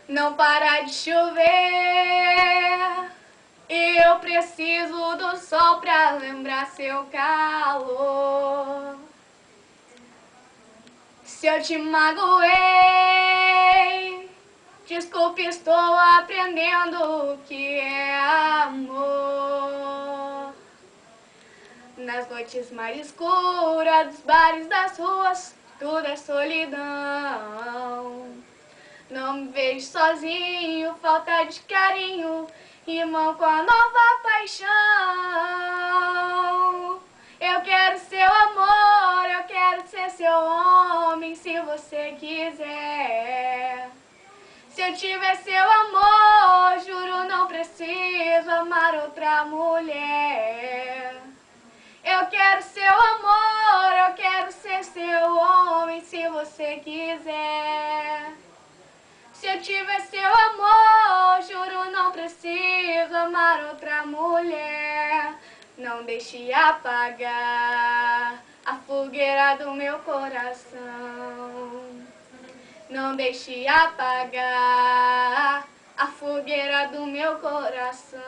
Não para de chover e eu preciso do sol pra lembrar seu calor. Se eu te magoei, desculpe, estou aprendendo o que é amor. Nas noites mais escuras dos bares, das ruas, tudo é solidão. Não me vejo sozinho, falta de carinho, irmão com a nova paixão. Eu quero seu amor, eu quero ser seu homem, se você quiser. Se eu tiver seu amor, juro não preciso amar outra mulher. Eu quero seu amor, eu quero ser seu homem, se você quiser. Se eu tiver seu amor, juro não preciso amar outra mulher. Não deixe apagar a fogueira do meu coração. Não deixe apagar a fogueira do meu coração.